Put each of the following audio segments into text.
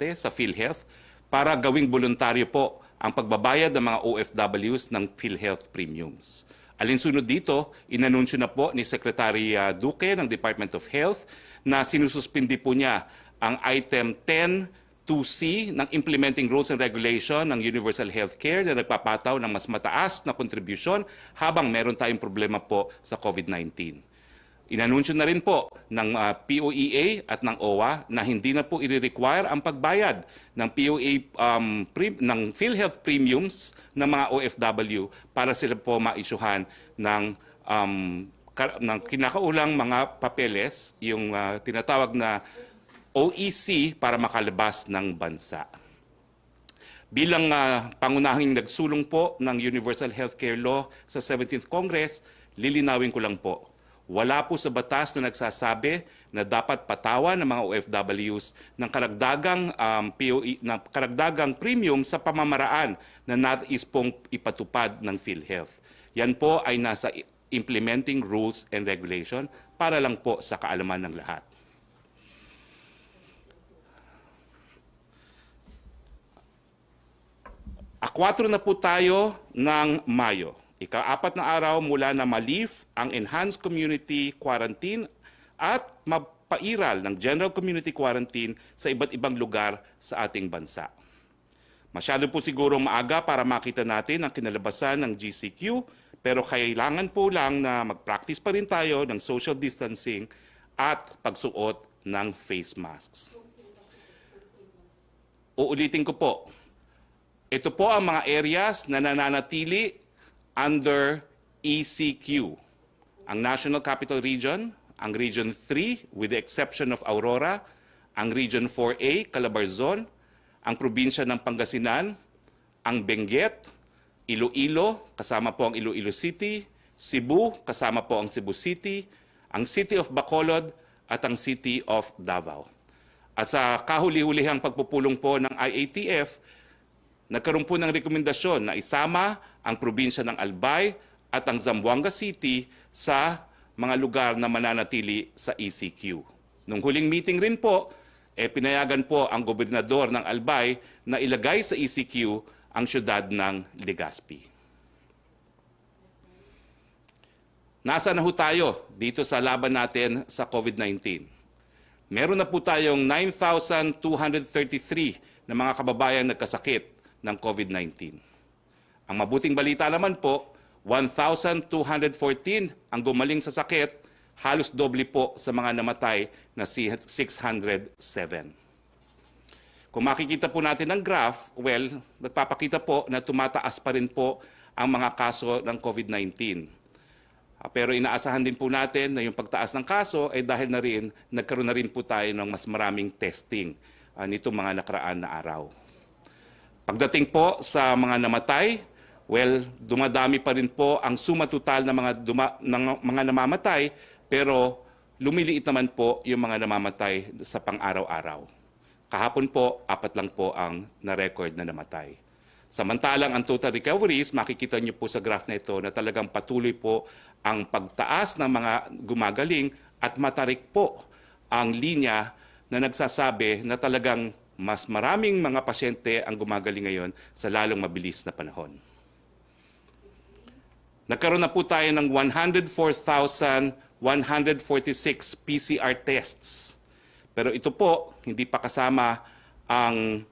pasyente sa PhilHealth para gawing voluntaryo po ang pagbabayad ng mga OFWs ng PhilHealth premiums. Alinsunod dito, inanunsyo na po ni Secretary Roque ng Department of Health na sinususpindi po niya ang item 10(2)C ng Implementing Rules and Regulation ng Universal Healthcare na nagpapataw ng mas mataas na kontribusyon habang meron tayong problema po sa COVID-19. Inanunsyo na rin po ng POEA at ng OWA na hindi na po i-require ang pagbayad ng ng PhilHealth premiums ng mga OFW para sila po maisyuhan ng kinakaulang mga papeles, yung tinatawag na OEC para makalabas ng bansa. Bilang pangunahing nagsulong po ng Universal Healthcare Law sa 17th Congress, lilinawin ko lang po. Wala po sa batas na nagsasabi na dapat patawan ng mga OFWs ng karagdagang premium sa pamamaraan na nais pong ipatupad ng PhilHealth. Yan po ay nasa Implementing Rules and Regulation para lang po sa kaalaman ng lahat. A4 na po tayo ng Mayo. Ika-4 na araw mula na ma-lift ang Enhanced Community Quarantine at mapairal ng General Community Quarantine sa iba't ibang lugar sa ating bansa. Masyado po siguro maaga para makita natin ang kinalabasan ng GCQ, pero kailangan po lang na mag-practice pa rin tayo ng social distancing at pagsuot ng face masks. Uulitin ko po, ito po ang mga areas na nananatili under ECQ. Ang National Capital Region, ang Region 3 with the exception of Aurora, ang Region 4A, Calabarzon, ang probinsya ng Pangasinan, ang Benguet, Iloilo, kasama po ang Iloilo City, Cebu, kasama po ang Cebu City, ang City of Bacolod at ang City of Davao. At sa kahuli-hulihang pagpupulong po ng IATF, nagkaroon po ng rekomendasyon na isama ang probinsya ng Albay at ang Zamboanga City sa mga lugar na mananatili sa ECQ. Nung huling meeting rin po, pinayagan po ang gobernador ng Albay na ilagay sa ECQ ang syudad ng Legazpi. Nasa na ho tayo dito sa laban natin sa COVID-19? Meron na po tayong 9,233 na mga kababayan nagkasakit ng COVID-19. Ang mabuting balita naman po, 1,214 ang gumaling sa sakit, halos doble po sa mga namatay na 607. Kung makikita po natin ang graph, well, nagpapakita po na tumataas pa rin po ang mga kaso ng COVID-19. Pero inaasahan din po natin na yung pagtaas ng kaso ay dahil na rin, nagkaroon na rin po tayo ng mas maraming testing nitong mga nakaraan na araw. Pagdating po sa mga namatay, well, dumadami pa rin po ang suma total ng mga namamatay, pero lumiliit naman po yung mga namamatay sa pang-araw-araw. Kahapon po, 4 lang po ang na-record na namatay. Samantalang ang total recoveries, makikita niyo po sa graph na ito na talagang patuloy po ang pagtaas ng mga gumagaling at matarik po ang linya na nagsasabi na talagang mas maraming mga pasyente ang gumagaling ngayon sa lalong mabilis na panahon. Nagkaroon na po tayo ng 104,146 PCR tests. Pero ito po, hindi pa kasama ang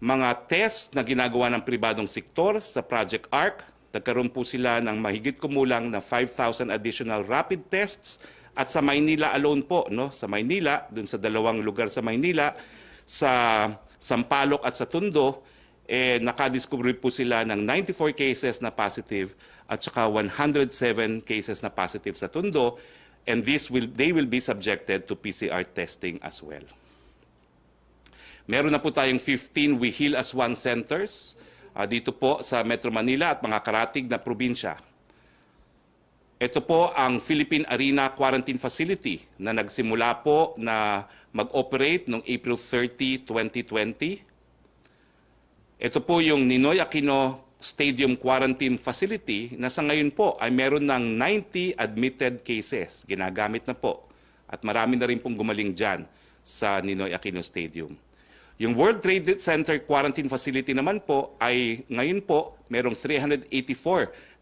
mga tests na ginagawa ng pribadong sektor sa Project ARC. Nagkaroon po sila ng mahigit kumulang na 5,000 additional rapid tests. At sa Maynila alone po, sa Maynila, dun sa 2 lugar sa Maynila, sa Sampaloc at sa Tondo, nakadiscover po sila ng 94 cases na positive at saka 107 cases na positive sa Tondo, and they will be subjected to PCR testing as well. Meron na po tayong 15 We Heal as One centers dito po sa Metro Manila at mga karatig na probinsya. Ito po ang Philippine Arena Quarantine Facility na nagsimula po na mag-operate noong April 30, 2020. Ito po yung Ninoy Aquino Stadium Quarantine Facility na sa ngayon po ay meron ng 90 admitted cases. Ginagamit na po. At marami na rin pong gumaling dyan sa Ninoy Aquino Stadium. Yung World Trade Center Quarantine Facility naman po ay ngayon po merong 384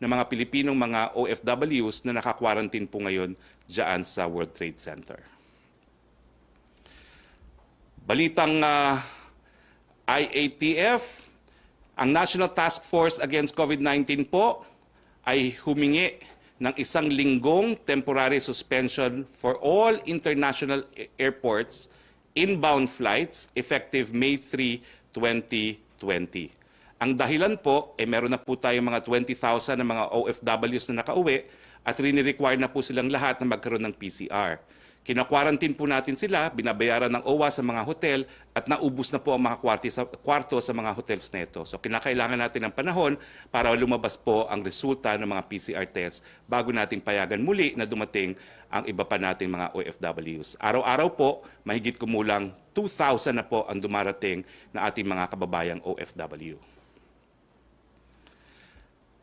na mga Pilipinong mga OFWs na naka-quarantine po ngayon dyan sa World Trade Center. Balitang IATF, ang National Task Force Against COVID-19 po ay humingi ng 1 linggong temporary suspension for all international airports inbound flights effective May 3, 2020. Ang dahilan po, meron na po tayong mga 20,000 na mga OFWs na nakauwi at rini-require na po silang lahat na magkaroon ng PCR. Kina-quarantine po natin sila, binabayaran ng OWA sa mga hotel at naubos na po ang mga kwarto sa mga hotels na ito. So kinakailangan natin ng panahon para lumabas po ang resulta ng mga PCR tests bago natin payagan muli na dumating ang iba pa nating mga OFWs. Araw-araw po, mahigit kumulang 2,000 na po ang dumarating na ating mga kababayang OFW.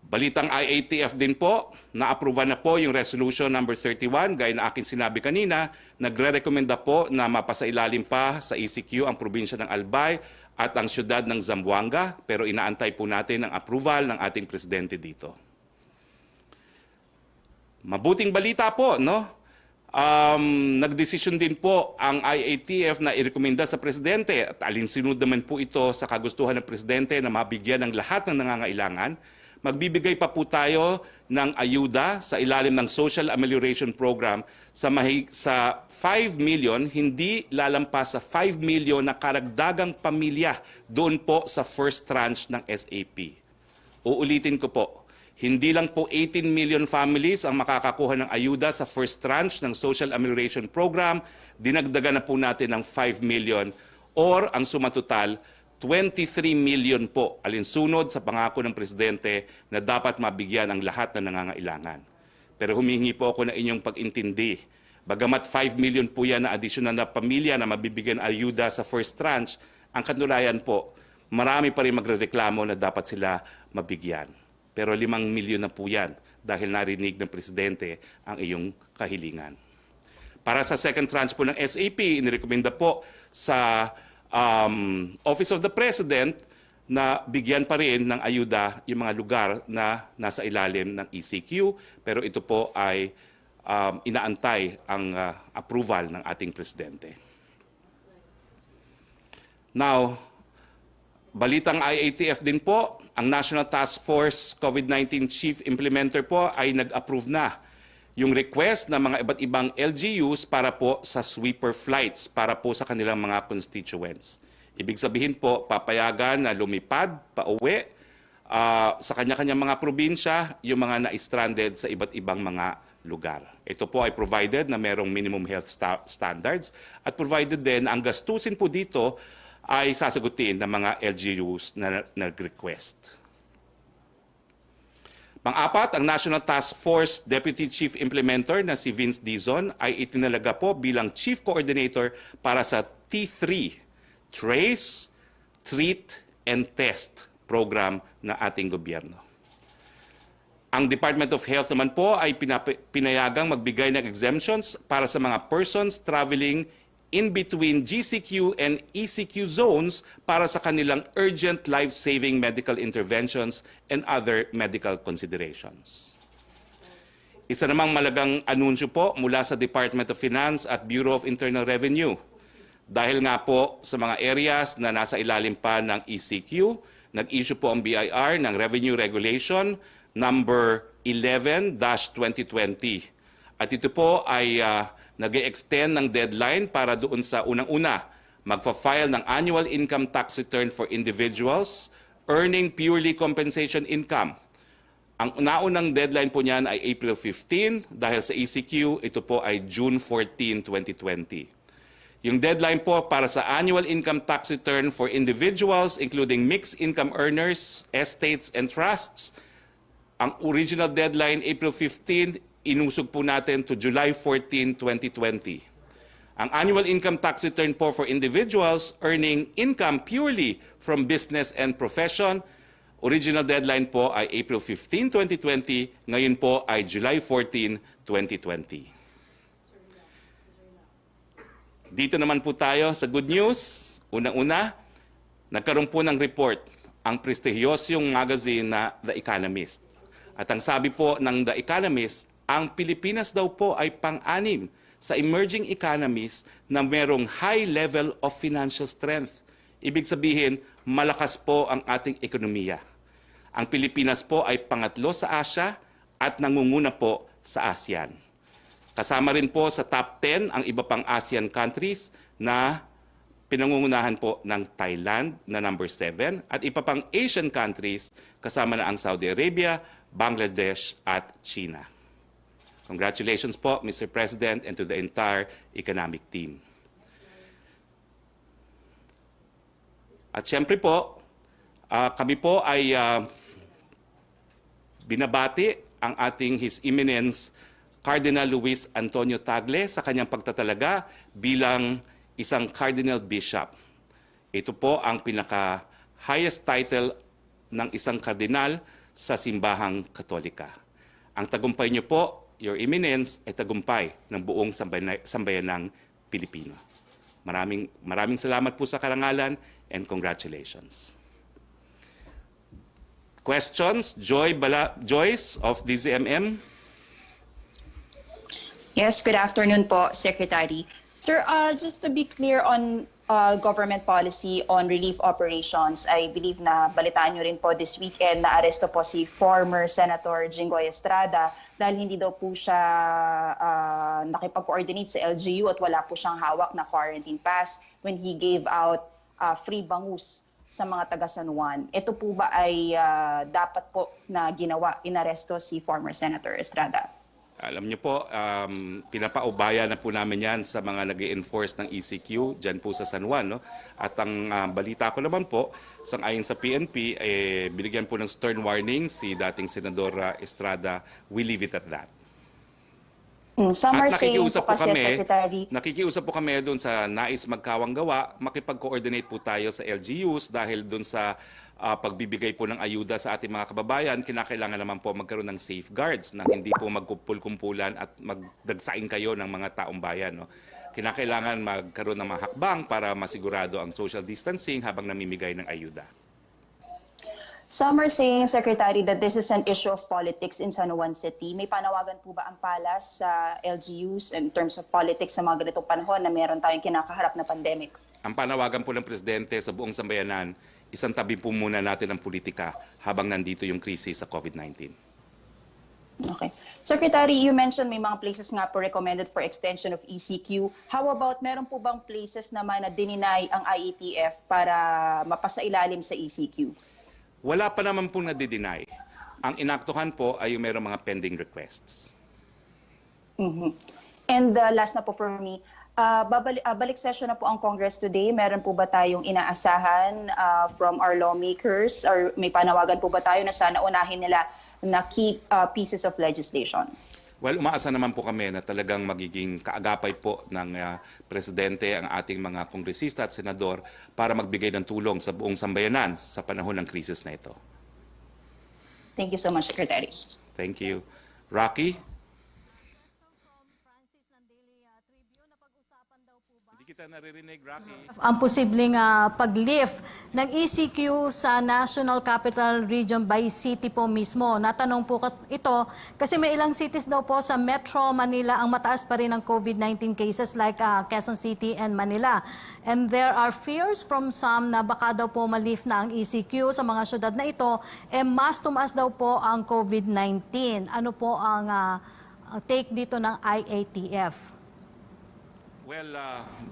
Balitang IATF din po, na-approve na po yung Resolution number 31, gaya na aking sinabi kanina, nagre-recommenda po na mapasailalim pa sa ECQ ang probinsya ng Albay at ang siyudad ng Zamboanga, pero inaantay po natin ang approval ng ating presidente dito. Mabuting balita po, no? Nagdesisyon din po ang IATF na irekomenda sa presidente at alinsunod naman po ito sa kagustuhan ng presidente na mabigyan ng lahat ng nangangailangan. Magbibigay pa po tayo ng ayuda sa ilalim ng Social Amelioration Program sa 5 million, hindi lalampas sa 5 million na karagdagang pamilya doon po sa first tranche ng SAP. Uulitin ko po, hindi lang po 18 million families ang makakakuha ng ayuda sa first tranche ng Social Amelioration Program, dinagdagan na po natin ng 5 million or ang suma total 23 million po alinsunod sa pangako ng presidente na dapat mabigyan ang lahat na nangangailangan. Pero humihingi po ako ng inyong pag-intindi. Bagamat 5 million po yan na additional na pamilya na mabibigyan ayuda sa first tranche, ang kanulayan po, marami pa rin magrereklamo na dapat sila mabigyan. Pero 5 milyon na po yan dahil narinig ng presidente ang iyong kahilingan. Para sa second tranche po ng SAP, inirekomenda po sa Office of the President na bigyan pa rin ng ayuda yung mga lugar na nasa ilalim ng ECQ, pero ito po ay inaantay ang approval ng ating presidente. Now, balitang IATF din po, ang National Task Force COVID-19 Chief Implementer po ay nag-approve na yung request ng mga iba't ibang LGUs para po sa sweeper flights para po sa kanilang mga constituents. Ibig sabihin po, papayagan na lumipad, pauwi sa kanya-kanyang mga probinsya yung mga na-stranded sa iba't ibang mga lugar. Ito po ay provided na merong minimum health standards at provided din ang gastusin po dito ay sasagutin ng mga LGUs na nag-request. Pang-apat, ang National Task Force Deputy Chief Implementer na si Vince Dizon ay itinalaga po bilang Chief Coordinator para sa T3, Trace, Treat, and Test program na ating gobyerno. Ang Department of Health naman po ay pinayagang magbigay ng exemptions para sa mga persons traveling in between GCQ and ECQ zones para sa kanilang urgent life-saving medical interventions and other medical considerations. Isa namang malagang anunsyo po mula sa Department of Finance at Bureau of Internal Revenue. Dahil nga po sa mga areas na nasa ilalim pa ng ECQ, nag-issue po ang BIR ng Revenue Regulation number 11-2020. At ito po ay nag-extend ng deadline para doon sa unang-una, magfa-file ng annual income tax return for individuals earning purely compensation income. Ang naunang deadline po niyan ay April 15, dahil sa ECQ, ito po ay June 14, 2020. Yung deadline po para sa annual income tax return for individuals, including mixed income earners, estates, and trusts, ang original deadline, April 15, inusog po natin to July 14, 2020. Ang annual income tax return po for individuals earning income purely from business and profession, original deadline po ay April 15, 2020. Ngayon po ay July 14, 2020. Dito naman po tayo sa good news. Unang-una, Nagkaroon po ng report ang prestigiyosyong magazine na The Economist. At ang sabi po ng The Economist, ang Pilipinas daw po ay pang-anim sa emerging economies na merong high level of financial strength. Ibig sabihin, malakas po ang ating ekonomiya. Ang Pilipinas po ay pangatlo sa Asia at nangunguna po sa ASEAN. Kasama rin po sa top 10 ang iba pang ASEAN countries na pinangungunahan po ng Thailand na number 7 at iba pang Asian countries kasama na ang Saudi Arabia, Bangladesh at China. Congratulations po, Mr. President, and to the entire economic team. At siyempre po, kami po ay binabati ang ating His Eminence Cardinal Luis Antonio Tagle sa kanyang pagtatalaga bilang isang Cardinal Bishop. Ito po ang pinaka-highest title ng isang kardinal sa simbahang Katolika. Ang tagumpay niyo po, Your Eminence, ay tagumpay ng buong sambayanang Pilipino. Maraming salamat po sa karangalan and congratulations. Questions? Joyce of DZMM? Yes, good afternoon po, Secretary. Sir, just to be clear on government policy on relief operations, I believe na balitaan nyo rin po this weekend na aresto po si former Senator Jinggoy Estrada dahil hindi daw po siya nakipag-coordinate sa LGU at wala po siyang hawak na quarantine pass when he gave out free bangus sa mga taga San Juan. Ito po ba ay dapat po na ginawa, inaresto si former Senator Estrada? Alam niyo po, pinapaubaya na po namin yan sa mga nag-enforce ng ECQ dyan po sa San Juan. No? At ang balita ko naman po, ayon sa PNP, binigyan po ng stern warning si dating Senador Estrada. We leave it at that. Some are saying po kasi, Secretary, nakikiusap po kami doon sa nais magkawang gawa, makipag-coordinate po tayo sa LGUs dahil doon sa pagbibigay po ng ayuda sa ating mga kababayan, kinakailangan naman po magkaroon ng safeguards na hindi po magkumpul-kumpulan at magdagsain kayo ng mga taong bayan. No? Kinakailangan magkaroon ng mga hakbang para masigurado ang social distancing habang namimigay ng ayuda. some are saying, Secretary, that this is an issue of politics in San Juan City. May panawagan po ba ang palas sa LGUs in terms of politics sa mga ganitong panahon na meron tayong kinakaharap na pandemic? Ang panawagan po ng Presidente sa buong sambayanan, isang tabi po muna natin ang politika habang nandito yung krisis sa COVID-19. Okay. Secretary, you mentioned may mga places nga po recommended for extension of ECQ. How about meron po bang places naman na dininay ang IATF para mapasailalim sa ECQ? Wala pa naman pong nadi-deny. Ang inaktuhan po ay yung mayroong mga pending requests. And last na po for me, balik session na po ang Congress today. Meron po ba tayong inaasahan from our lawmakers or may panawagan po ba tayo na sana unahin nila na key pieces of legislation? Well, umaasa naman po kami na talagang magiging kaagapay po ng Presidente ang ating mga kongresista at senador para magbigay ng tulong sa buong sambayanan sa panahon ng krisis na ito. Thank you so much, Secretary. Thank you. Roque? Hindi kita naririnig, Roque. Ang posibleng pag-lift ng ECQ sa National Capital Region by city po mismo. Natanong po ito kasi may ilang cities daw po sa Metro Manila ang mataas pa rin ang COVID-19 cases like Quezon City and Manila. And there are fears from some na baka daw po ma-lift na ang ECQ sa mga syudad na ito, mas tumaas daw po ang COVID-19. Ano po ang take dito ng IATF? Well,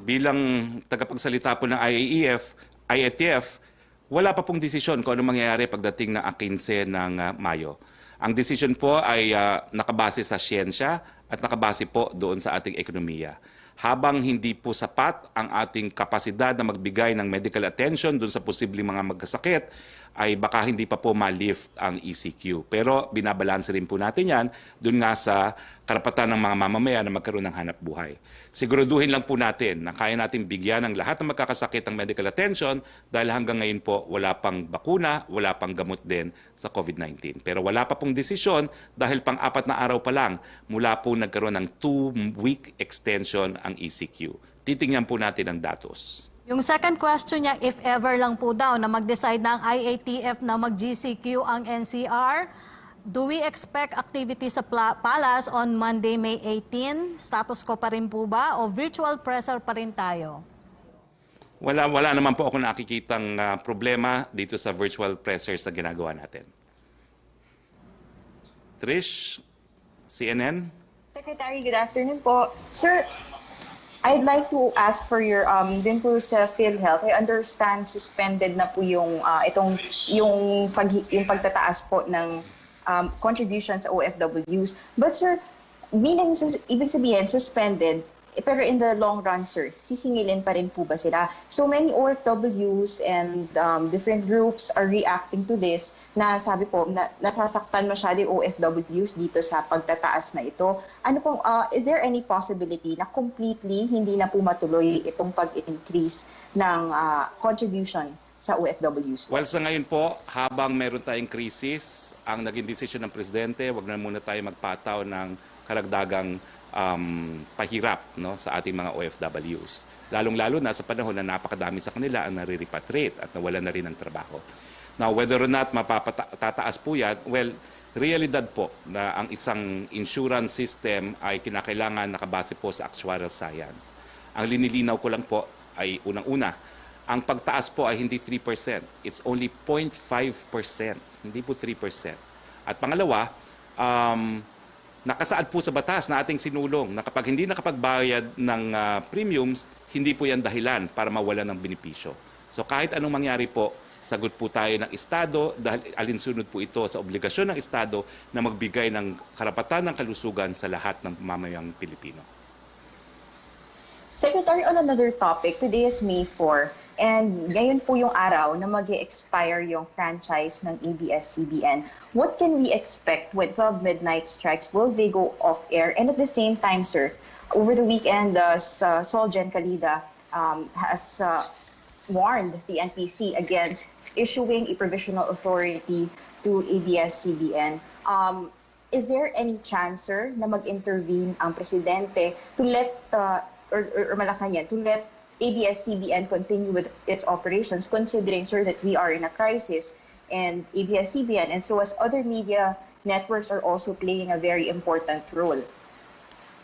bilang tagapagsalita po ng IATF, wala pa pong desisyon kung ano mangyayari pagdating ng 15 ng Mayo. Ang desisyon po ay nakabase sa siyensya at nakabase po doon sa ating ekonomiya. Habang hindi po sapat ang ating kapasidad na magbigay ng medical attention doon sa posibleng mga magkasakit, ay baka hindi pa po ma-lift ang ECQ. Pero binabalanse rin po natin yan doon nga sa karapatan ng mga mamamayan na magkaroon ng hanap buhay. Siguraduhin lang po natin na kaya natin bigyan ng lahat ng magkakasakit ng medical attention dahil hanggang ngayon po wala pang bakuna, wala pang gamot din sa COVID-19. Pero wala pa pong desisyon dahil pang-4 na araw pa lang mula po nagkaroon ng 2-week extension ang ECQ. Titingnan po natin ang datos. Yung second question niya, if ever lang po daw na mag-decide na ang IATF na mag-GCQ ang NCR, do we expect activity sa Palace on Monday, May 18? Status quo pa rin po ba o virtual presser pa rin tayo? Wala naman po ako nakikitang problema dito sa virtual pressers na ginagawa natin. Trish, CNN? Secretary, good afternoon po. Sir, I'd like to ask for your din po sa PhilHealth. I understand suspended na po yung yung pagtataas po ng contributions sa OFWs. But sir, ibig sabihin suspended, pero in the long run, sir, sisingilin pa rin po ba sila? So many OFWs and different groups are reacting to this na sabi po, nasasaktan masyado yung OFWs dito sa pagtataas na ito. Ano pong, is there any possibility na completely hindi na po matuloy itong pag-increase ng contribution sa OFWs? Well, sa ngayon po, habang meron tayong krisis, ang naging desisyon ng Presidente, wag na muna tayo magpataw ng karagdagang pahirap, no, sa ating mga OFWs. Lalong-lalo na sa panahon na napakadami sa kanila ang nare-repatriate at nawala na rin ng trabaho. Now, whether or not mapapatataas po yan, well, realidad po na ang isang insurance system ay kinakailangan nakabase po sa actuarial science. Ang linilinaw ko lang po ay unang-una, ang pagtaas po ay hindi 3%. It's only 0.5%. Hindi po 3%. At pangalawa, nakasaad po sa batas na ating sinulong na kapag hindi nakapagbayad ng premiums, hindi po yan dahilan para mawalan ng benepisyo. So kahit anong mangyari po, sagot po tayo ng Estado dahil alinsunod po ito sa obligasyon ng Estado na magbigay ng karapatan ng kalusugan sa lahat ng mamamayang Pilipino. Secretary, on another topic, today is May 4. And ngayon po yung araw na mag-expire yung franchise ng ABS-CBN. What can we expect when 12 midnight strikes? Will they go off-air? And at the same time, sir, over the weekend, Solgen Calida has warned the NPC against issuing a provisional authority to ABS-CBN. Is there any chance, sir, na mag-intervene ang Presidente to let, or Malacanang, to let ABS-CBN continue with its operations, considering, sir, that we are in a crisis and ABS-CBN and so as other media networks are also playing a very important role?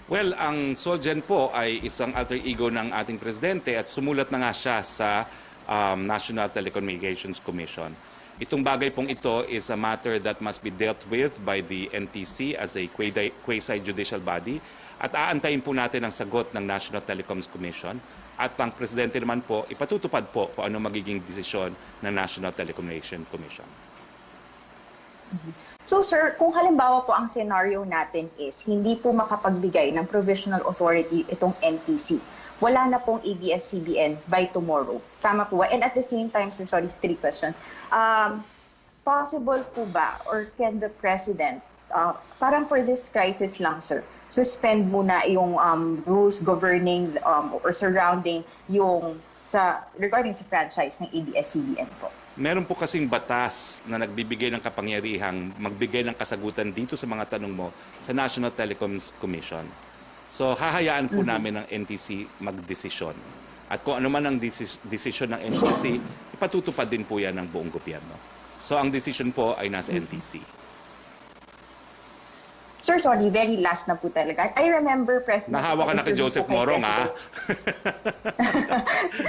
Well, ang Solgen po ay isang alter ego ng ating Presidente at sumulat na nga siya sa National Telecommunications Commission. Itong bagay pong ito is a matter that must be dealt with by the NTC as a quasi-judicial body at aantayin po natin ang sagot ng National Telecoms Commission. At ang Presidente naman po, ipatutupad po kung ano magiging desisyon ng National Telecommunications Commission. So sir, kung halimbawa po ang scenario natin is hindi po makapagbigay ng provisional authority itong NTC, wala na pong ABS-CBN by tomorrow. Tama po ba? And at the same time, sir, sorry, 3 questions. Possible po ba or can the President, parang for this crisis lang, sir, suspend muna yung rules governing or surrounding yung regarding sa franchise ng ABS-CBN po? Meron po kasing batas na nagbibigay ng kapangyarihang magbigay ng kasagutan dito sa mga tanong mo sa National Telecoms Commission. So hahayaan po namin ng NTC magdesisyon. At kung ano man ang desisyon ng NTC, ipatutupad din po yan ng buong gobyerno. So ang desisyon po ay nasa NTC. Sir, sorry, very last na po talaga. I remember, President... Nahawa ka na kay Joseph Morong, ha?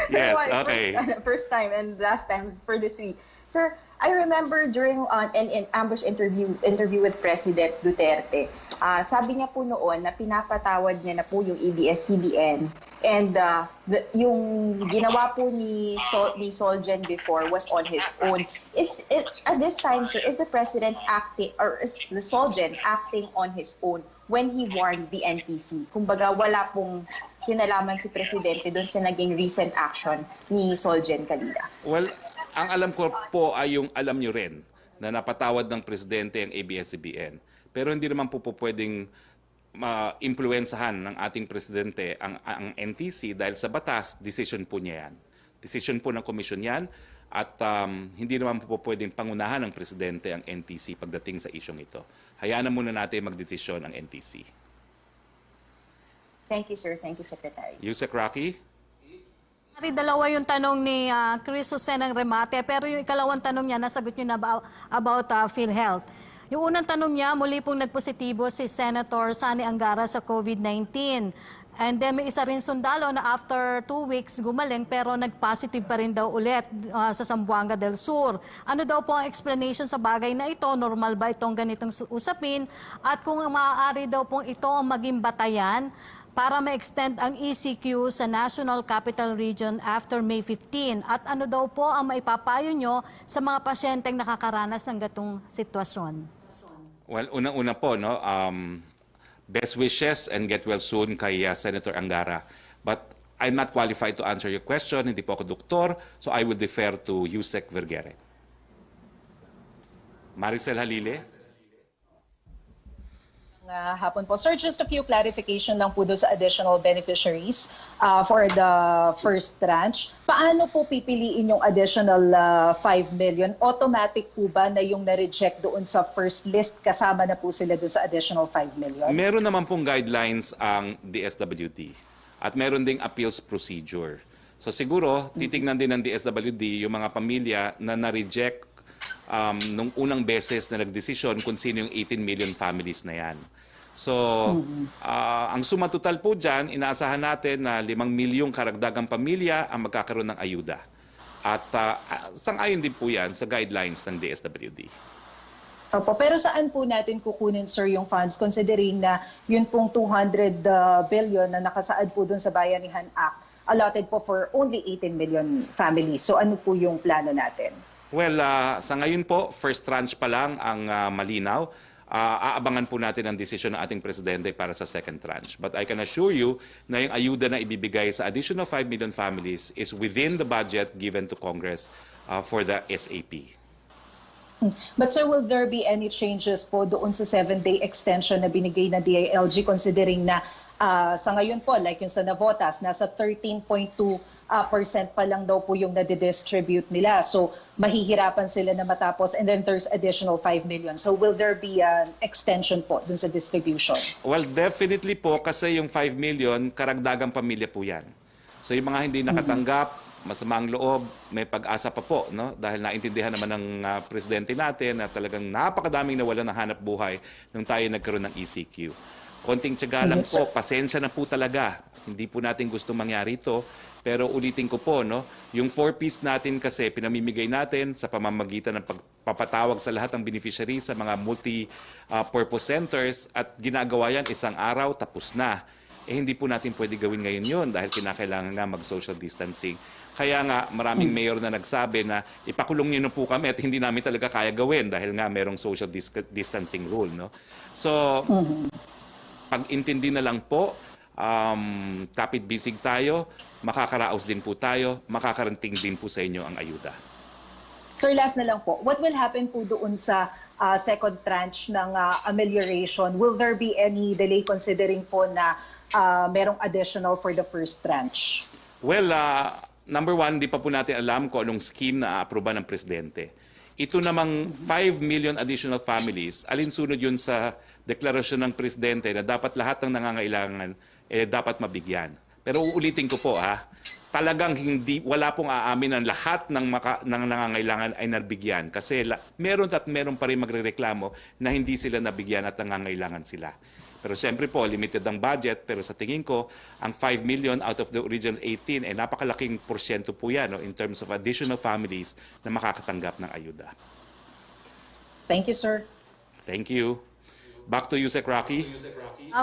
Yes, okay. First time and last time for this week. Sir, I remember during an ambush interview with President Duterte, sabi niya po noon na pinapatawad niya na po yung ABS-CBN and yung ginawa po ni Solgen before was on his own. At this time, sir, is the President acting, or is the Solgen acting on his own when he warned the NTC? Kumbaga, wala pong kinalaman si Presidente doon sa naging recent action ni Solgen Calida. Well, ang alam ko po ay yung alam nyo rin na napatawad ng Presidente ang ABS-CBN. Pero hindi naman po pwedeng ma-impluensahan ng ating Presidente ang NTC dahil sa batas, decision po niya yan. Decision po ng komisyon yan at hindi naman po pwedeng pangunahan ng Presidente ang NTC pagdating sa isyong ito. Hayaan na muna natin magdesisyon ang NTC. Thank you, sir. Thank you, Secretary. Yusek Roque? Dalawa yung tanong ni Chris Jose ng Remate, pero yung ikalawang tanong niya, nasagot niyo na about PhilHealth. Yung unang tanong niya, muli pong nagpositibo si Senator Sani Angara sa COVID-19. And then may isa rin sundalo na after 2 weeks gumaling pero nag-positive pa rin daw ulit sa Zamboanga del Sur. Ano daw po ang explanation sa bagay na ito? Normal ba itong ganitong usapin? At kung maaari daw pong ito ang maging batayan para ma-extend ang ECQ sa National Capital Region after May 15. At ano daw po ang maipapayo nyo sa mga pasyenteng nakakaranas ng gatong sitwasyon? Well, unang-una po, no, best wishes and get well soon kay Senator Angara. But I'm not qualified to answer your question. Hindi po ako doktor, so I will defer to Yusek Vergere. Maricel Halile. Hapon po. Sir, just a few clarification lang po doon sa additional beneficiaries for the first tranche. Paano po pipiliin yung additional 5 million? Automatic po ba na yung na-reject doon sa first list, kasama na po sila doon sa additional 5 million? Meron naman pong guidelines ang DSWD at meron ding appeals procedure. So siguro, titignan din ng DSWD yung mga pamilya na na-reject nung unang beses na nagdesisyon kung sino yung 18 million families na yan. So, ang suma total po dyan, inaasahan natin na 5 milyong karagdagang pamilya ang magkakaroon ng ayuda. At sang-ayon din po yan sa guidelines ng DSWD. Opo, pero saan po natin kukunin, sir, yung funds considering na yun pong 200 billion na nakasaad po dun sa Bayanihan Act allotted po for only 18 million families. So ano po yung plano natin? Well, sa ngayon po, first tranche pa lang ang malinaw. Aabangan po natin ang desisyon ng ating presidente para sa second tranche. But I can assure you na yung ayuda na ibibigay sa additional 5 million families is within the budget given to Congress for the SAP. But sir, will there be any changes po doon sa 7-day extension na binigay na DILG considering na sa ngayon po, like yung sa Navotas, nasa 13.2% pa lang daw po yung nadidistribute nila. So mahihirapan sila na matapos and then there's additional 5 million. So will there be an extension po dun sa distribution? Well, definitely po kasi yung 5 million, karagdagang pamilya po yan. So yung mga hindi nakatanggap, masamang loob, may pag-asa pa po, no? Dahil naintindihan naman ng presidente natin na talagang napakadaming nawalan ng hanap buhay nung tayo nagkaroon ng ECQ. Konting tiyaga lang po, pasensya na po talaga. Hindi po natin gusto mangyari ito. Pero ulitin ko po, no, yung 4-piece natin kasi pinamimigay natin sa pamamagitan ng pagpapatawag sa lahat ng beneficiaries sa mga multi-purpose centers at ginagawa yan isang araw, tapos na. Hindi po natin pwede gawin ngayon yun dahil kinakailangan nga mag-social distancing. Kaya nga maraming mayor na nagsabi na ipakulong niyo na po kami at hindi namin talaga kaya gawin dahil nga merong social distancing rule. No? So, pag-intindi na lang po, kapit bisig tayo, makakaraos din po tayo, makakarating din po sa inyo ang ayuda. Sir, last na lang po. What will happen po doon sa second tranche ng amelioration? Will there be any delay considering po na merong additional for the first tranche? Well, number one, di pa po natin alam kung anong scheme na aproba ng presidente. Ito namang 5 million additional families, alinsunod yun sa deklarasyon ng presidente na dapat lahat ng nangangailangan dapat mabigyan. Pero uulitin ko po talagang wala pong aamin ang lahat ng nangangailangan ay nabigyan. Kasi meron pa rin magrereklamo na hindi sila nabigyan at nangangailangan sila. Pero siyempre po, limited ang budget. Pero sa tingin ko, ang 5 million out of the original 18, napakalaking porsyento po yan, no, in terms of additional families na makakatanggap ng ayuda. Thank you, sir. Thank you. Back to you, Roque.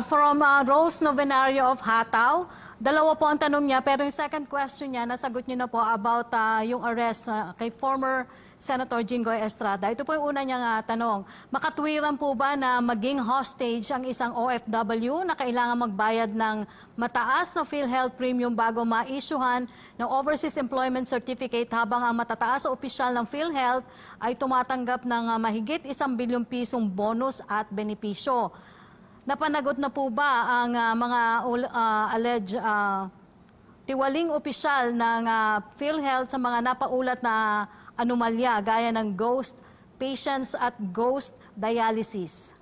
From Rose Novenario of Hataw, dalawa po ang tanong niya, pero yung second question niya, nasagot niyo na po about yung arrest kay former Senator Jinggoy Estrada. Ito po yung una niyang tanong. Makatwiran po ba na maging hostage ang isang OFW na kailangan magbayad ng mataas na PhilHealth premium bago ma-issuehan ng Overseas Employment Certificate habang ang matataas na opisyal ng PhilHealth ay tumatanggap ng mahigit 1 bilyong pisong bonus at benepisyo? Napanagot na po ba ang mga alleged tiwaling opisyal ng PhilHealth sa mga napaulat na anomalya gaya ng ghost patients at ghost dialysis?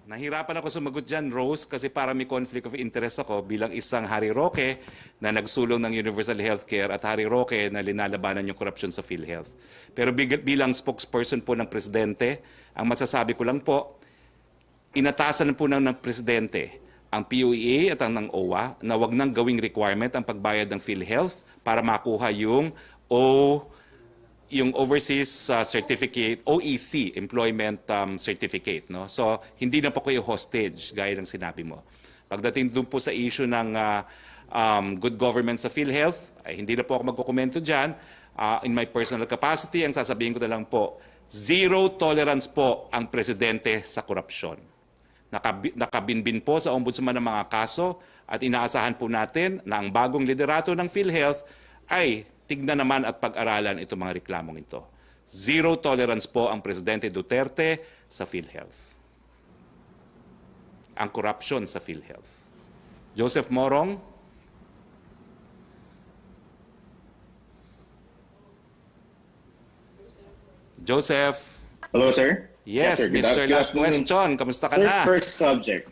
Nahirapan ako sumagot dyan, Rose, kasi para may conflict of interest ako bilang isang Hari Roque na nagsulong ng universal healthcare at Hari Roque na linalabanan yung korupsyon sa PhilHealth. Pero bilang spokesperson po ng Presidente, ang masasabi ko lang po, inatasan po ng Presidente ang POEA at ang ng OWA na wag nang gawing requirement ang pagbayad ng PhilHealth para makuha yung overseas certificate, OEC, employment certificate. No? So, hindi na po kayo hostage, gaya ng sinabi mo. Pagdating dun po sa issue ng good government sa PhilHealth, ay hindi na po ako magkukomento dyan. In my personal capacity, ang sasabihin ko na lang po, zero tolerance po ang Presidente sa korupsyon. Nakabinbin po sa ombudsman ng mga kaso at inaasahan po natin na ang bagong liderato ng PhilHealth ay tignan naman at pag-aralan itong mga reklamong ito. Zero tolerance po ang Presidente Duterte sa PhilHealth. Ang korupsyon sa PhilHealth. Joseph Morong. Joseph. Hello, sir. Yes, sir. Mr. Last Question. Kamusta ka Sir, na? first subject.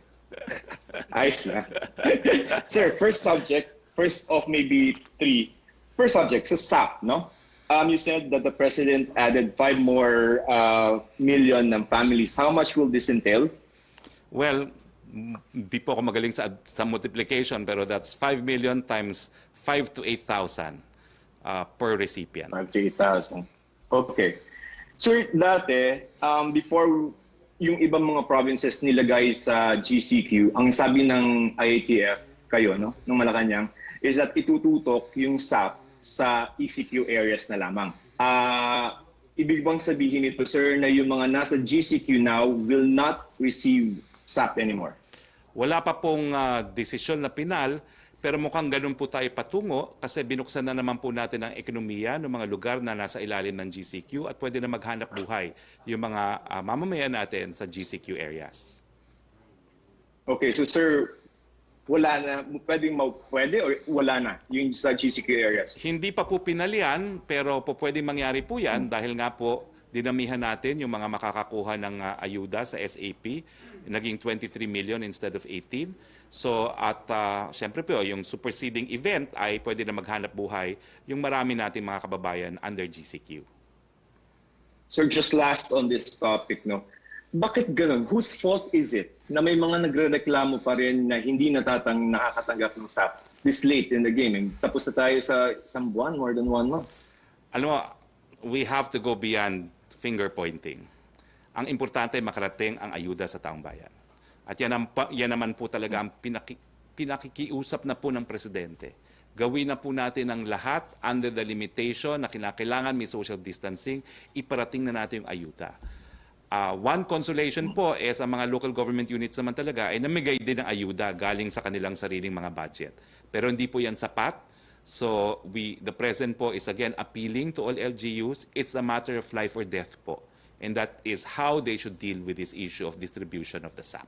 Ayos na. Sir, first subject, first of maybe three. First subject, sa SAP, no? You said that the President added 5 more million ng families. How much will this entail? Well, di po ako magaling sa multiplication, pero that's 5 million times 5 to 8,000 per recipient. 5 to 8,000. Okay. Sir, dati, before yung ibang mga provinces nilagay sa GCQ, ang sabi ng IATF, kayo, no, ng Malacanang, is that itututok yung SAP sa ECQ areas na lamang. Ibig bang sabihin nito, sir, na yung mga nasa GCQ now will not receive SAP anymore? Wala pa pong desisyon na pinal, pero mukhang ganun po tayo patungo kasi binuksan na naman po natin ang ekonomiya ng mga lugar na nasa ilalim ng GCQ at pwede na maghanap buhay yung mga mamamayan natin sa GCQ areas. Okay, so sir, wala na, pwede o wala na yung sa GCQ areas? Hindi pa po pinalian, pero po pwedeng mangyari po yan dahil nga po dinamihan natin yung mga makakakuha ng ayuda sa SAP, naging 23 million instead of 18. So at syempre po yung superseding event ay pwede na maghanap buhay yung marami nating mga kababayan under GCQ. Sir, just last on this topic, no? Bakit ganun? Whose fault is it na may mga nagrereklamo pa rin na hindi nakakatanggap ng SAP this late in the game? Tapos na tayo sa isang buwan, more than 1 month. Alam mo, we have to go beyond finger pointing. Ang importante ay makarating ang ayuda sa taong bayan. At yan naman po talaga ang pinakikiusap na po ng Presidente. Gawin na po natin ang lahat under the limitation na kinakailangan may social distancing, iparating na natin yung ayuda. One consolation po sa mga local government units naman talaga ay namigay din ng ayuda galing sa kanilang sariling mga budget. Pero hindi po yan sapat. So the President po is again appealing to all LGUs. It's a matter of life or death po. And that is how they should deal with this issue of distribution of the SAP.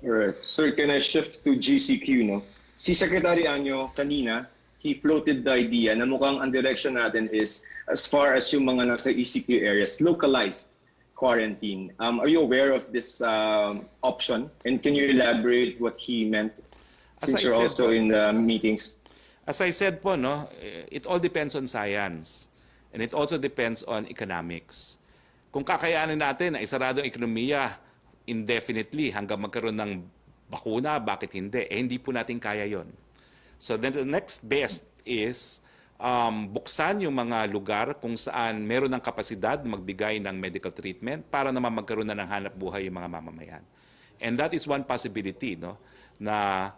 Alright. Sir, can I shift to GCQ, no? Si Secretary Anyo kanina, he floated the idea na mukhang ang direction natin is as far as yung mga nasa ECQ areas, localized quarantine. Are you aware of this option? And can you elaborate what he meant since you're also in the meetings? As I said po, no, it all depends on science. And it also depends on economics. Kung kakayanin natin na isarado ang ekonomiya indefinitely hanggang magkaroon ng bakuna, bakit hindi? Hindi po natin kaya yon. So then the next best is buksan yung mga lugar kung saan meron ng kapasidad magbigay ng medical treatment para naman magkaroon na ng hanap buhay yung mga mamamayan. And that is one possibility, no, na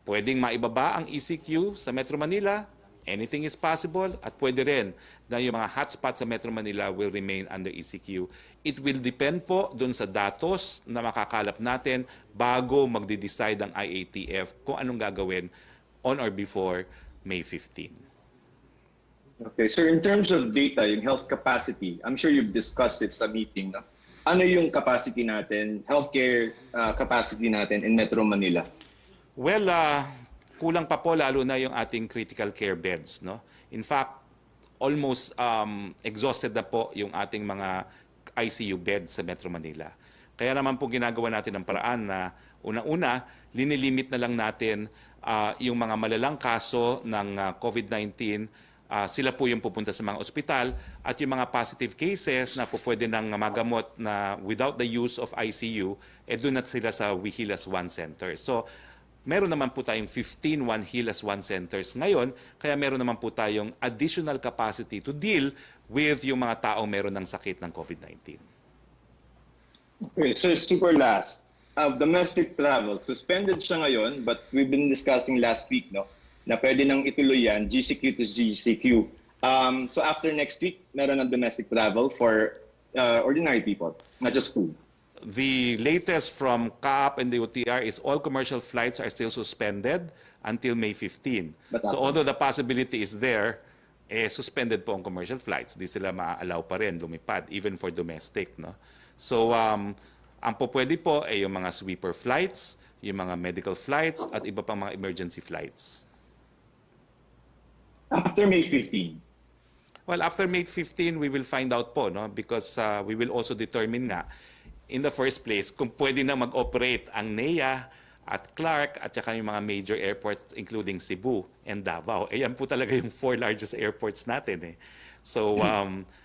pwedeng maibaba ang ECQ sa Metro Manila. Anything is possible at pwede rin na yung mga hotspots sa Metro Manila will remain under ECQ. It will depend po dun sa datos na makakalap natin bago magde-decide ang IATF kung anong gagawin on or before May 15. Okay, sir, in terms of data, yung health capacity, I'm sure you've discussed it sa meeting. No? Ano yung capacity natin, healthcare capacity natin in Metro Manila? Well, kulang pa po lalo na yung ating critical care beds. No? In fact, almost exhausted na po yung ating mga ICU bed sa Metro Manila. Kaya naman po ginagawa natin ang paraan na unang-una, linilimit na lang natin yung mga malalang kaso ng COVID-19, sila po yung pupunta sa mga ospital at yung mga positive cases na po pwede nang magamot na without the use of ICU, doon na sila sa Wihilas 1 Center. So, meron naman po tayong 15 Wihilas 1 Centers ngayon, kaya meron naman po tayong additional capacity to deal with yung mga taong meron ng sakit ng COVID-19. Okay, so super last. Domestic travel, suspended siya ngayon, but we've been discussing last week, no, na pwede nang ituloy yan, GCQ to GCQ. So after next week, meron ng domestic travel for ordinary people, not just food. The latest from CAAP and the OTR is all commercial flights are still suspended until May 15. So although the possibility is there, suspended po ang commercial flights. Di sila maa-allow pa rin lumipad, even for domestic. No? So ang po pwede po ay yung mga sweeper flights, yung mga medical flights, at iba pang mga emergency flights. After May 15. Well, after May 15, we will find out po, no? Because we will also determine nga, in the first place, kung pwede na mag-operate ang NEA at Clark at saka yung mga major airports including Cebu and Davao. Yan po talaga yung 4 largest airports natin. So,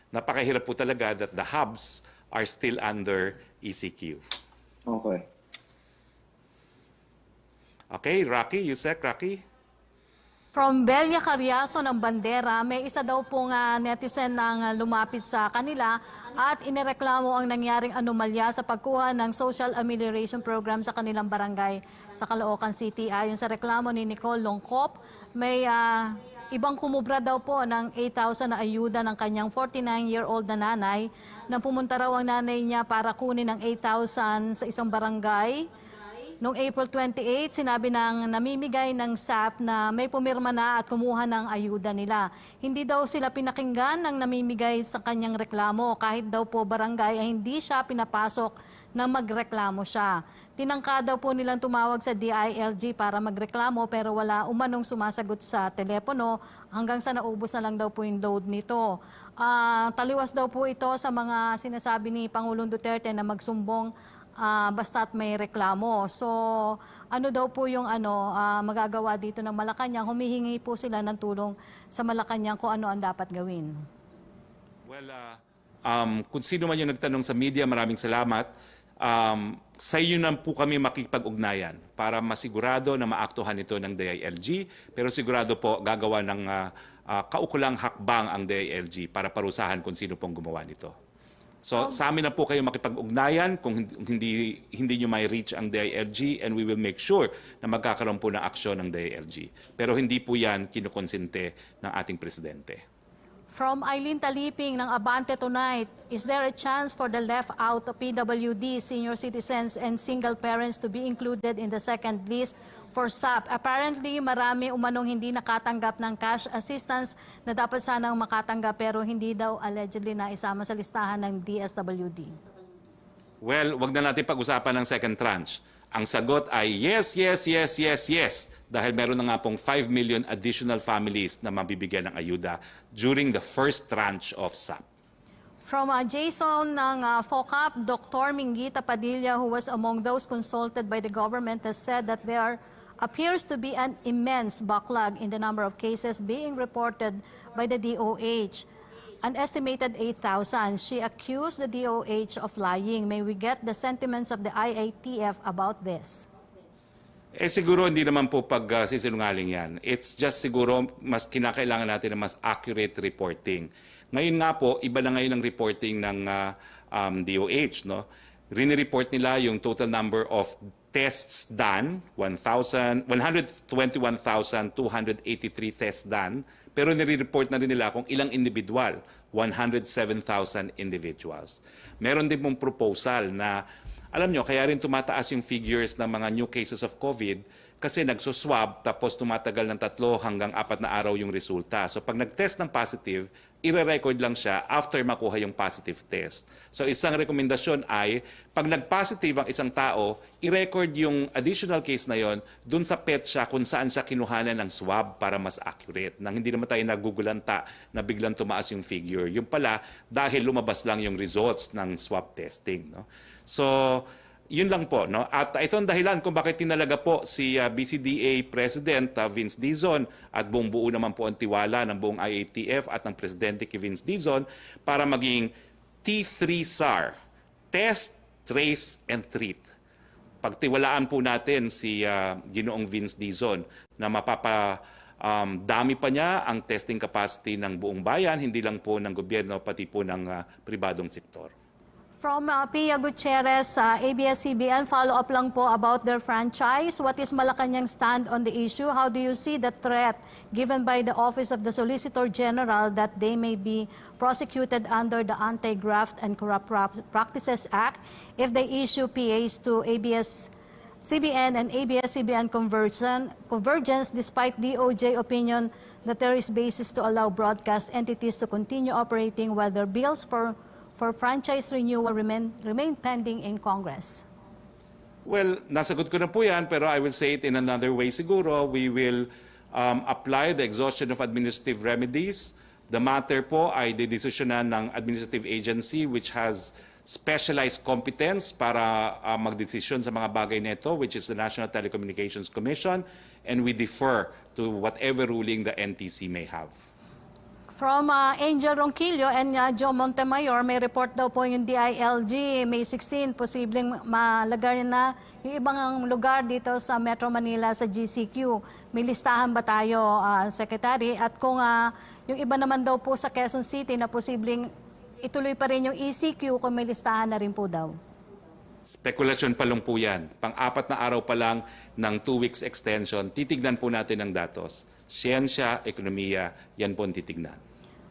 napakahirap po talaga that the hubs are still under ECQ. Okay. Okay, Rocky, you said, Rocky? From Belia Carriazo ng Bandera, may isa daw pong netizen nang lumapit sa kanila at inireklamo ang nangyaring anomalya sa pagkuha ng social amelioration program sa kanilang barangay sa Caloocan City. Ayon sa reklamo ni Nicole Longkop, may ibang kumubra daw po ng 8,000 na ayuda ng kanyang 49-year-old na nanay nang pumunta raw ang nanay niya para kunin ang 8,000 sa isang barangay. Noong April 28, sinabi ng namimigay ng staff na may pumirma na at kumuha ng ayuda nila. Hindi daw sila pinakinggan ng namimigay sa kanyang reklamo. Kahit daw po barangay ay hindi siya pinapasok na magreklamo siya. Tinangka daw po nilang tumawag sa DILG para magreklamo pero wala umanong sumasagot sa telepono hanggang sa naubos na lang daw po yung load nito. Taliwas daw po ito sa mga sinasabi ni Pangulong Duterte na magsumbong basta't may reklamo. So, ano daw po yung magagawa dito ng Malacanang? Humihingi po sila ng tulong sa Malacanang kung ano ang dapat gawin. Well, kung sino man yung nagtanong sa media, maraming salamat. Sa iyo na po kami makipag-ugnayan para masigurado na maaktuhan ito ng DILG, pero sigurado po gagawa ng kaukulang hakbang ang DILG para parusahan kung sino pong gumawa nito. So sa amin na po kayo makipag-ugnayan kung hindi nyo may reach ang DILG, and we will make sure na magkakaroon po ng aksyon ng DILG. Pero hindi po yan kinukonsente ng ating presidente. From Eileen Taliping ng Abante Tonight, is there a chance for the left out of PWD, senior citizens and single parents to be included in the second list for SAP? Apparently, marami umanong hindi nakatanggap ng cash assistance na dapat sanang makatanggap pero hindi daw allegedly na isama sa listahan ng DSWD. Well, wag na natin pag-usapan ng second tranche. Ang sagot ay yes, yes, yes, yes, yes. Dahil meron na nga pong 5 million additional families na mabibigyan ng ayuda during the first tranche of SAP. From Jason ng FOCAP, Dr. Minggita Padilla, who was among those consulted by the government, has said that there appears to be an immense backlog in the number of cases being reported by the DOH. An estimated 8,000. She accused the DOH of lying. May we get the sentiments of the IATF about this? Siguro hindi naman po pagsisinungaling yan. It's just siguro mas kinakailangan natin ng mas accurate reporting. Ngayon nga po, iba na ngayon ang reporting ng DOH. No? Rinireport nila yung total number of tests done, 121,283 tests done, pero nire-report na rin nila kung ilang individual, 107,000 individuals. Meron din pong proposal na, alam nyo, kaya rin tumataas yung figures ng mga new cases of COVID kasi nagsuswab tapos tumatagal ng 3 hanggang 4 na araw yung resulta. So pag nag-test ng positive, ire-record lang siya after makuha yung positive test. So isang rekomendasyon ay pag nag-positive ang isang tao, i-record yung additional case na yon dun sa petsa kung saan siya kinuhanan ng swab para mas accurate. Nang hindi naman tayo nagugulanta na biglang tumaas yung figure. Yung pala, dahil lumabas lang yung results ng swab testing. No? So, yun lang po. No? At ito ang dahilan kung bakit tinalaga po si BCDA President Vince Dizon at buong buo naman po ang tiwala ng buong IATF at ng Presidente kay Vince Dizon para maging T3 SAR, Test, Trace, and Treat. Pagtiwalaan po natin si Ginoong Vince Dizon na dami pa niya ang testing capacity ng buong bayan, hindi lang po ng gobyerno, pati po ng pribadong sektor. From Pia Gutierrez, ABS-CBN, follow-up lang po about their franchise. What is Malacanang's stand on the issue? How do you see the threat given by the Office of the Solicitor General that they may be prosecuted under the Anti-Graft and Corrupt Practices Act if they issue PAs to ABS-CBN and ABS-CBN convergence despite DOJ opinion that there is basis to allow broadcast entities to continue operating while their bills for franchise renewal remain pending in Congress? Well, nasagot ko na po yan, pero I will say it in another way siguro. We will apply the exhaustion of administrative remedies. The matter po ay didesisyonan ng administrative agency which has specialized competence para magdesisyon sa mga bagay nito, which is the National Telecommunications Commission, and we defer to whatever ruling the NTC may have. From Angel Ronquillo and Joe Montemayor, may report daw po yung DILG, May 16, posibleng malagay na yung ibang lugar dito sa Metro Manila sa GCQ. May listahan ba tayo, Secretary? At kung yung iba naman daw po sa Quezon City na posibleng ituloy pa rin yung ECQ kung may listahan na rin po daw? Spekulasyon pa lang po yan. Pang-4 na araw pa lang ng 2 weeks extension, titignan po natin ang datos. Siyensya, ekonomiya, yan po ang titignan.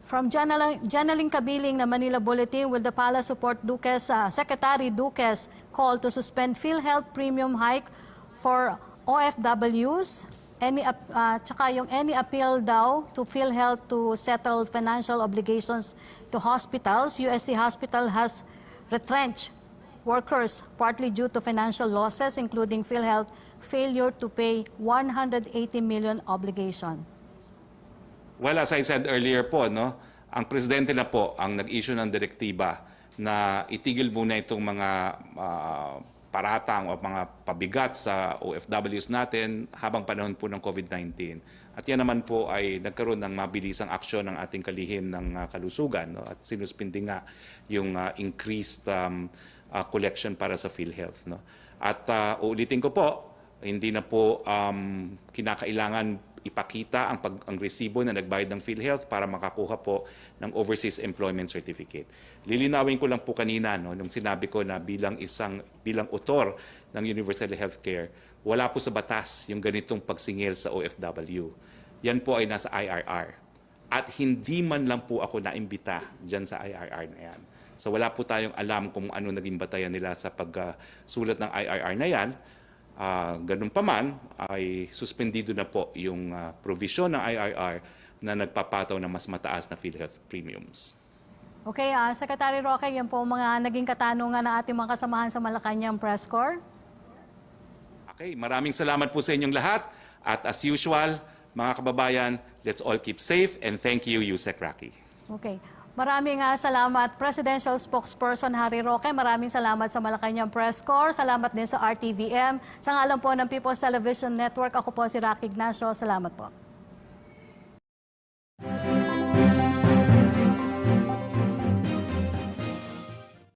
From Janaling Kabiling na Manila Bulletin, will the Palace support Duque's, Secretary Duque's call to suspend PhilHealth premium hike for OFWs? Tsaka yung any appeal daw to PhilHealth to settle financial obligations to hospitals. USC Hospital has retrenched workers partly due to financial losses, including PhilHealth failure to pay 180 million obligation. Well, as I said earlier po, no, ang presidente na po ang nag-issue ng direktiba na itigil muna itong mga paratang o mga pabigat sa OFWs natin habang panahon po ng COVID-19. At yan naman po ay nagkaroon ng mabilisang aksyon ng ating kalihim ng kalusugan, no, at sinuspindi nga yung increased collection para sa PhilHealth. No? At uulitin ko po, hindi na po kinakailangan ipakita ang resibo na nagbayad ng PhilHealth para makakuha po ng Overseas Employment Certificate. Lilinawin ko lang po kanina nung sinabi ko na bilang author ng Universal Healthcare, wala po sa batas yung ganitong pagsingil sa OFW. Yan po ay nasa IRR. At hindi man lang po ako naimbita dyan sa IRR na yan. So wala po tayong alam kung ano naging batayan nila sa pagsulat ng IRR na yan. Ganun pa man, ay suspendido na po yung provision ng IRR na nagpapataw ng mas mataas na PhilHealth premiums. Okay, Secretary Roque, yan po mga naging katanungan ng ating mga kasamahan sa Malacanang Press Corps. Okay, maraming salamat po sa inyong lahat. At as usual, mga kababayan, let's all keep safe and thank you, Yusek Roque. Okay. Maraming salamat, Presidential Spokesperson Harry Roque. Maraming salamat sa Malacanang Press Corps. Salamat din sa RTVM. Sa ngalan po ng People's Television Network, ako po si Roque Ignacio. Salamat po.